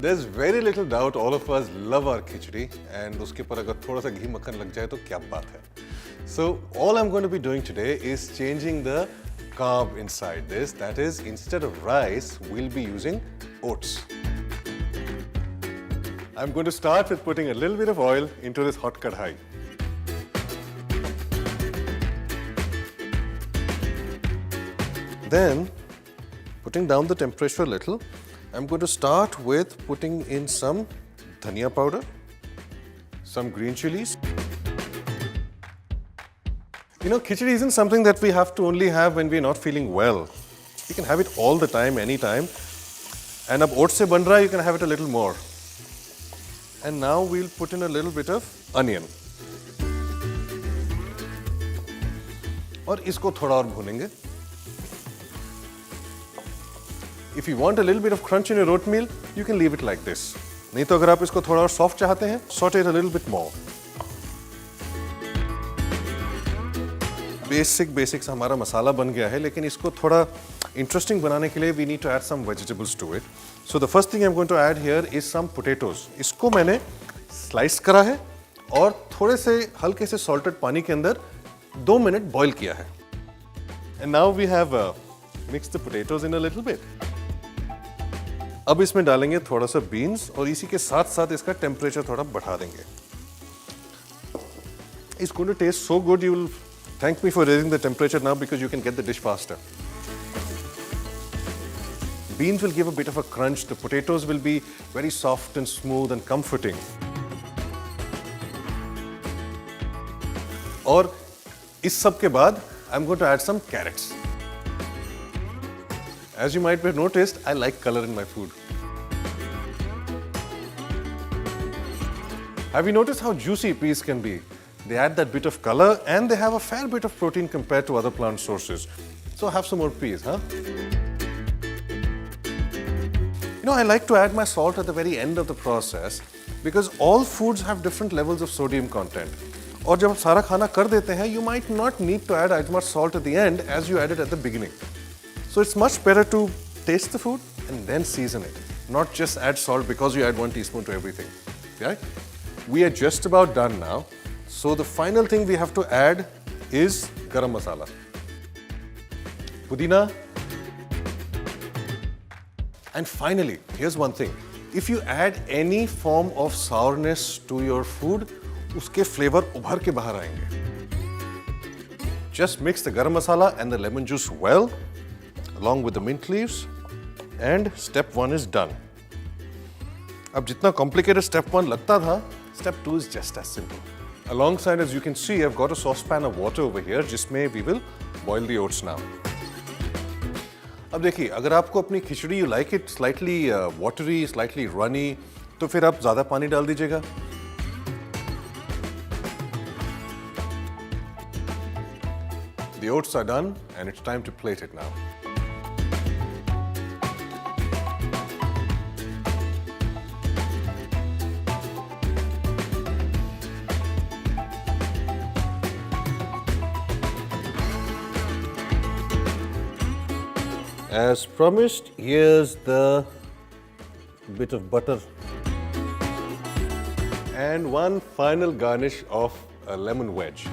There's very little doubt all of us love our khichdi and उसके पर अगर थोड़ा सा घी मक्खन लग जाए तो क्या बात है. So all I'm going to be doing today is changing the carb inside this. That is, instead of rice, we'll be using oats. I'm going to start with putting a little bit of oil into this hot kadhai. Then, putting down the temperature a little, I'm going to start with putting in some dhania powder, some green chilies. You know, khichdi isn't something that we have to only have when we're not feeling well. You can have it all the time, anytime. And ab oats se ban raha hai, you can have it a little more. And now we'll put in a little bit of onion. और इसको थोड़ा और भूनेंगे. If you want a little bit of crunch in your oatmeal, you can leave it like this. नहीं तो अगर आप इसको थोड़ा और soft चाहते हैं, saute it a little bit more. Basics हमारा मसाला बन गया है, लेकिन इसको थोड़ा interesting बनाने के लिए we need to add some vegetables to it. So the first thing I'm going to add here is some potatoes. इसको मैंने slice करा है और थोड़े से हल्के से salted पानी के अंदर 2 मिनट boil किया है. And now we have mixed the potatoes in a little bit. अब इसमें डालेंगे थोड़ा सा beans और इसी के साथ साथ इसका temperature थोड़ा बढ़ा देंगे. It's going to taste so good, you will thank me for raising the temperature now because you can get the dish faster. Beans will give a bit of a crunch. The potatoes will be very soft and smooth and comforting. और इस सब के बाद I'm going to add some carrots. As you might have noticed, I like color in my food. Have you noticed how juicy peas can be? They add that bit of color and they have a fair bit of protein compared to other plant sources. So have some more peas, huh? You know, I like to add my salt at the very end of the process because all foods have different levels of sodium content. और जब आप सारा खाना कर देते हैं, you might not need to add as much salt at the end as you added at the beginning. So it's much better to taste the food and then season it, not just add salt because you add 1 teaspoon to everything. Right? We are just about done now. So the final thing we have to add is garam masala. Pudina. And finally, here's one thing. If you add any form of sourness to your food, उसके flavor उभर के बाहर आएंगे. Just mix the garam masala and the lemon juice well, along with the mint leaves, and step 1 is done. अब जितना complicated step 1 लगता था, step 2 is just as simple. Alongside, as you can see, I've got a saucepan of water over here, जिसमें we will boil the oats now. अब देखिए, अगर आपको अपनी खिचड़ी you like it slightly watery, slightly runny, तो फिर आप ज़्यादा पानी डाल दीजिएगा. The oats are done, and it's time to plate it now. As promised, here's the bit of butter and one final garnish of a lemon wedge.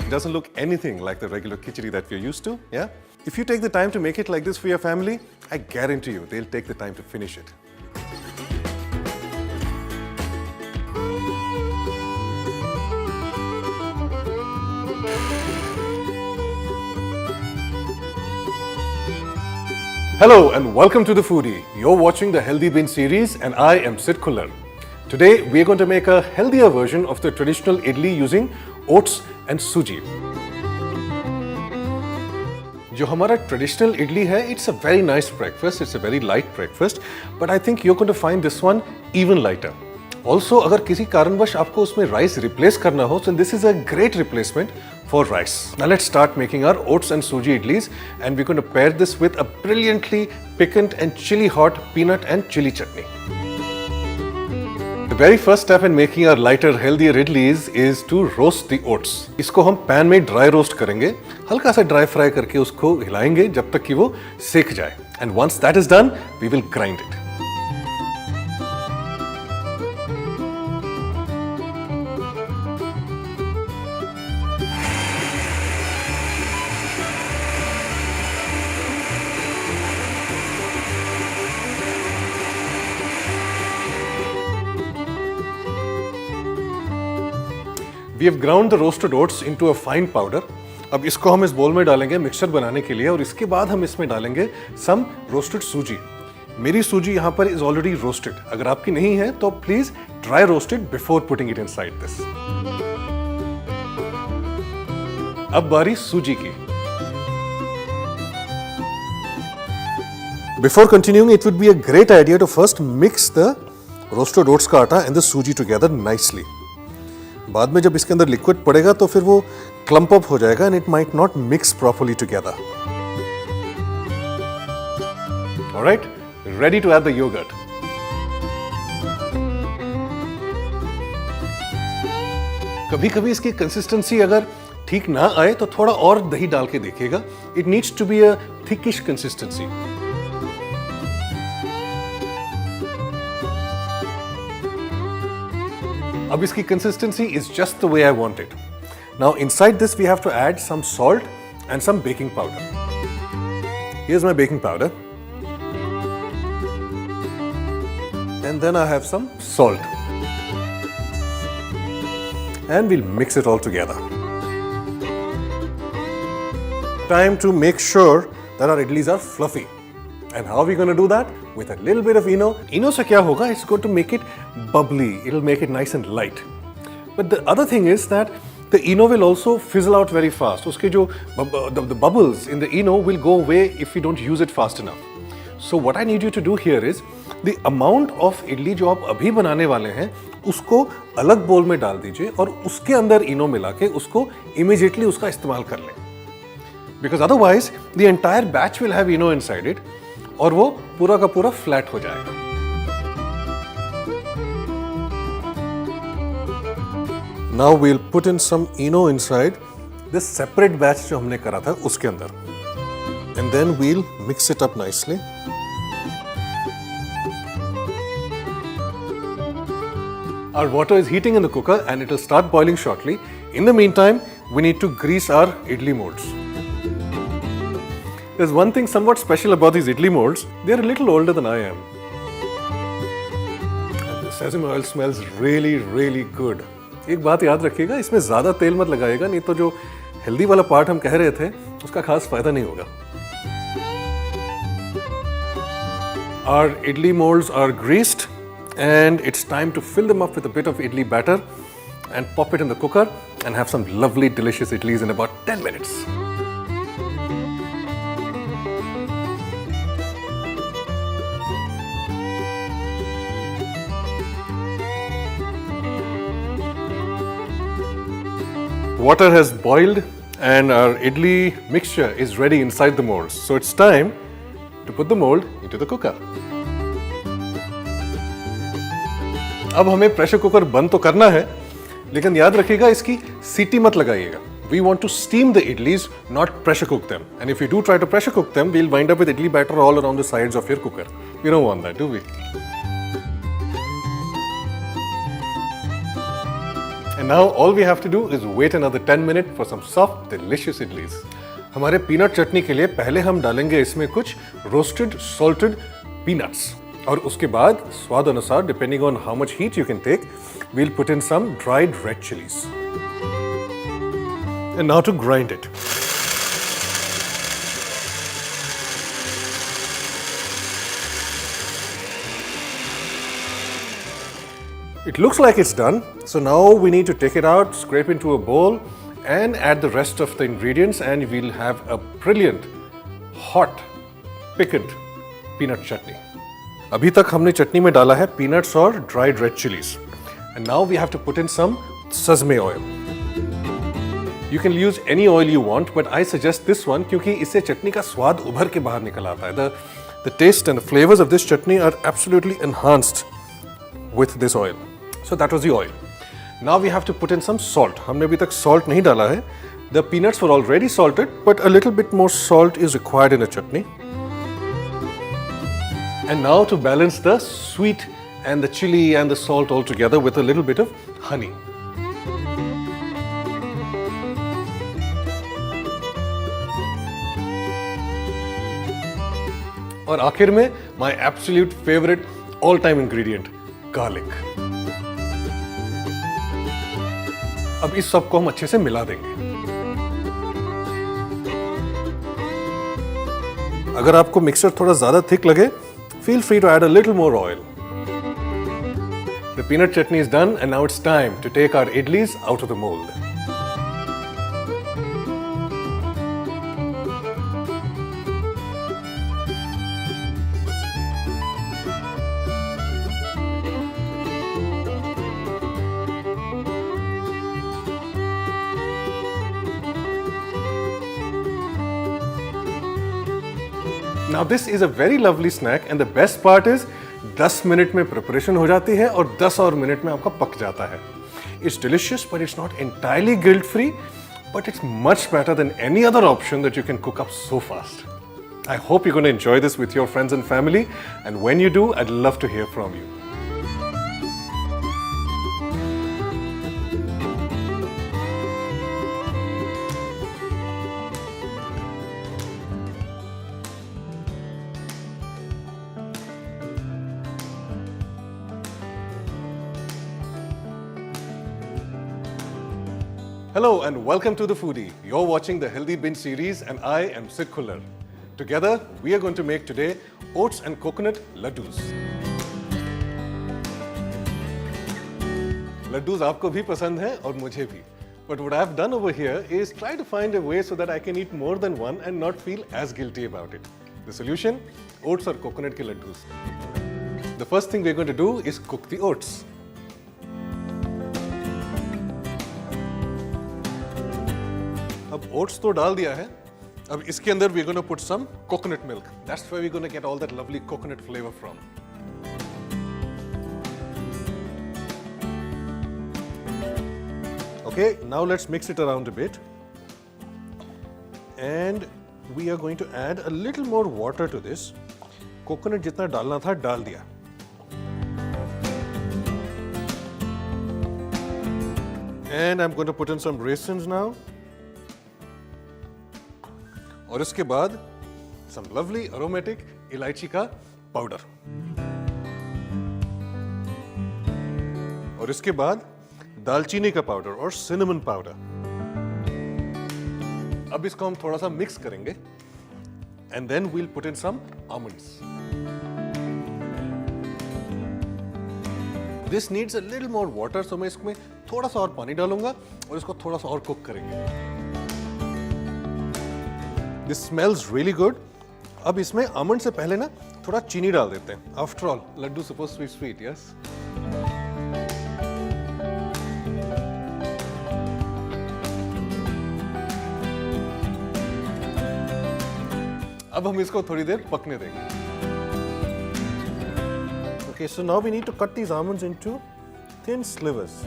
It doesn't look anything like the regular khichdi that we're used to, yeah? If you take the time to make it like this for your family, I guarantee you they'll take the time to finish it. Hello and welcome to The Foodie. You're watching the Healthy Bean series and I am Sid Khullar. Today we're going to make a healthier version of the traditional idli using oats and suji. जो हमारा traditional idli है, it's a very nice breakfast, it's a very light breakfast, but I think you're going to find this one even lighter. Also, अगर किसी कारणवश आपको उसमें rice replace करना हो, so this is a great replacement for rice. Now let's start making our oats and suji idlis, and we're going to pair this with a brilliantly piquant and chili hot peanut and chili chutney. The very first step in making our lighter, healthier idlis is to roast the oats. इसको हम pan में dry roast करेंगे, हल्का सा dry fry करके उसको हिलाएंगे जब तक कि वो सेक जाए. And once that is done, we will grind it. We have ground the roasted oats into a fine powder. अब इसको हम इस बोल में डालेंगे मिक्सचर बनाने के लिए और इसके बाद हम इसमें डालेंगे सम रोस्टेड सूजी. मेरी सूजी यहाँ पर इज ऑलरेडी रोस्टेड. अगर आपकी नहीं है तो please dry roast it before putting it inside this. अब बारी सूजी की. Before continuing, it would be a great idea to first mix the roasted oats का आटा and the सूजी together nicely. बाद में जब इसके अंदर लिक्विड पड़ेगा तो फिर वो क्लम्प अप हो जाएगा and it might not mix properly together. Alright, ready to add the yogurt. कभी-कभी इसकी कंसिस्टेंसी अगर ठीक ना आए तो थोड़ा और दही डाल के देखिएगा. It needs to be a thickish consistency. अब इसकी consistency is just the way I want it. Now inside this we have to add some salt and some baking powder. Here's my baking powder. And then I have some salt. And we'll mix it all together. Time to make sure that our idlis are fluffy. And how are we going to do that? With a little bit of ENO. ENO से क्या होगा? It's going to make it bubbly. It'll make it nice and light. But the other thing is that the ENO will also fizzle out very fast. उसके जो the bubbles in the ENO will go away if we don't use it fast enough. So what I need you to do here is the amount of idli जो आप अभी बनाने वाले हैं उसको अलग बोल में डाल दीजिए और उसके अंदर ENO मिला के उसको immediately उसका इस्तेमाल कर लें. Because otherwise the entire batch will have ENO inside it और वो पूरा का पूरा फ्लैट हो जाएगा. Now we'll put in some ENO inside this separate batch जो हमने करा था उसके अंदर. And then we'll mix it up nicely. Our water is heating in the cooker and it will start boiling shortly. In the meantime, we need to grease our idli molds. There's one thing somewhat special about these idli molds. They're a little older than I am. And the sesame oil smells really, really good. एक बात याद रखिएगा, इसमें ज़्यादा तेल मत लगाइएगा, नहीं तो जो हेल्दी वाला पार्ट हम कह रहे थे, उसका खास फायदा नहीं होगा. Our idli molds are greased and it's time to fill them up with a bit of idli batter and pop it in the cooker and have some lovely delicious idlis in about 10 minutes. Water has boiled and our idli mixture is ready inside the molds. So it's time to put the mold into the cooker. अब हमें pressure cooker बंद तो करना है, लेकिन याद रखिएगा इसकी सीटी मत लगाइएगा. We want to steam the idlis, not pressure cook them. And if you do try to pressure cook them, we'll wind up with idli batter all around the sides of your cooker. We don't want that, do we? And now all we have to do is wait another 10 minutes for some soft, delicious idlis. हमारे peanut चटनी के लिए पहले हम डालेंगे इसमें कुछ roasted salted peanuts और उसके बाद स्वाद अनुसार depending on how much heat you can take we'll put in some dried red chilies. And now to grind it. It looks like it's done, so now we need to take it out, scrape into a bowl and add the rest of the ingredients and we'll have a brilliant, hot, piquant peanut chutney. अभी तक हमने चटनी में डाला है peanuts और dried red chilies. And now we have to put in some sesame oil. You can use any oil you want, but I suggest this one क्योंकि इससे चटनी का स्वाद उभर के बाहर निकल आता है. The taste and the flavors of this chutney are absolutely enhanced with this oil. So that was the oil. Now we have to put in some salt. हमने अभी तक salt नहीं डाला है. The peanuts were already salted, but a little bit more salt is required in a chutney. And now to balance the sweet and the chili and the salt all together with a little bit of honey. और आखिर में my absolute favorite all time ingredient, garlic. अब इस सब को हम अच्छे से मिला देंगे. अगर आपको मिक्सचर थोड़ा ज्यादा थिक लगे, feel free to add a little more oil. The peanut chutney is done and now it's time to take our idlis out of the mold. Now this is a very lovely snack and the best part is 10 minute में preparation हो जाती है और 10 और minute में आपका पक जाता है. It's delicious but it's not entirely guilt free, but it's much better than any other option that you can cook up so fast. I hope you're going to enjoy this with your friends and family, and when you do, I'd love to hear from you. Hello and welcome to The Foodie. You're watching the Healthy Binge series and I am Sid Khullar. Together, we are going to make today oats and coconut laddus. Laddus आपको भी पसंद हैं और मुझे भी. But what I've done over here is try to find a way so that I can eat more than one and not feel as guilty about it. The solution? Oats और coconut के laddus. The first thing we're going to do is cook the oats. अब oats तो डाल दिया है. अब इसके अंदर we're going to put some coconut milk. That's where we're going to get all that lovely coconut flavor from. Okay, now let's mix it around a bit. And we are going to add a little more water to this. Coconut जितना डालना था डाल दिया. And I'm going to put in some raisins now. और इसके बाद some lovely aromatic इलायची का पाउडर. और इसके बाद दालचीनी का पाउडर और cinnamon पाउडर. अब इसको हम थोड़ा सा मिक्स करेंगे and then we'll put in some almonds. This needs a little more water, so मैं इसमें थोड़ा सा और पानी डालूंगा और इसको थोड़ा सा और कुक करेंगे. This smells really good. अब इसमें आमंड से पहले ना थोड़ा चीनी डाल देते हैं. After all, laddu supposed to be sweet, yes? अब हम इसको थोड़ी देर पकने देंगे. Okay, so now we need to cut these almonds into thin slivers.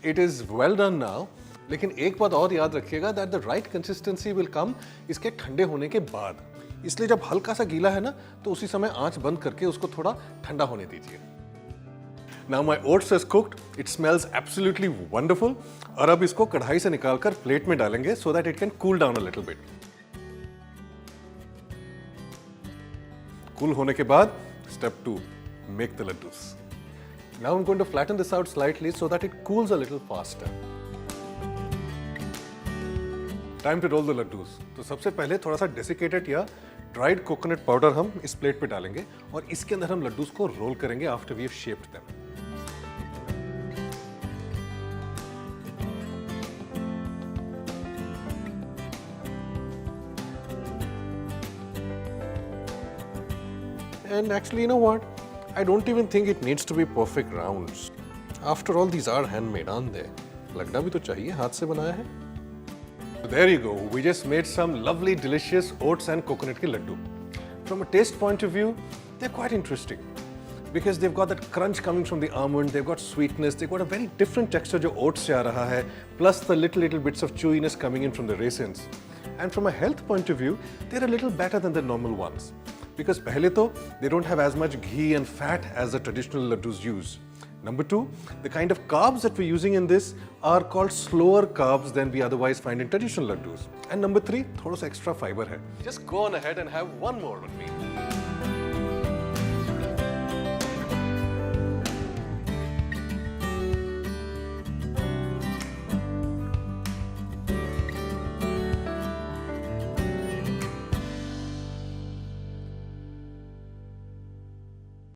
It is well done now, लेकिन एक बात और याद रखिएगा that the right consistency will come इसके ठंडे होने के बाद. इसलिए जब हल्का सा गीला है ना तो उसी समय आंच बंद करके उसको थोड़ा ठंडा होने दीजिए. Now my oats is cooked. It smells absolutely wonderful. और अब इसको कढ़ाई से निकालकर प्लेट में डालेंगे so that it can cool down a little bit. Cool होने के बाद step 2, make the laddus. Now I'm going to flatten this out slightly so that it cools a little faster. Time to roll the laddus. तो सबसे पहले थोड़ा सा desiccated या dried coconut powder हम इस प्लेट पे डालेंगे और इसके अंदर हम लड्डूस को रोल करेंगे after we have shaped them. And actually, you know what? I don't even think it needs to be perfect rounds. After all, these are handmade, aren't they? लगना भी तो चाहिए, हाथ से बनाया है. So there you go. We just made some lovely, delicious oats and coconut ke laddu. From a taste point of view, they're quite interesting. because they've got that crunch coming from the almond, they've got sweetness, they've got a very different texture जो oats से आ रहा है, plus the little bits of chewiness coming in from the raisins. And from a health point of view, they're a little better than the normal ones. Because पहले तो they don't have as much ghee and fat as the traditional laddus use. Number two, the kind of carbs that we're using in this are called slower carbs than we otherwise find in traditional laddus. And number three, थोड़ा सा extra fiber है. Just go on ahead and have one more with me.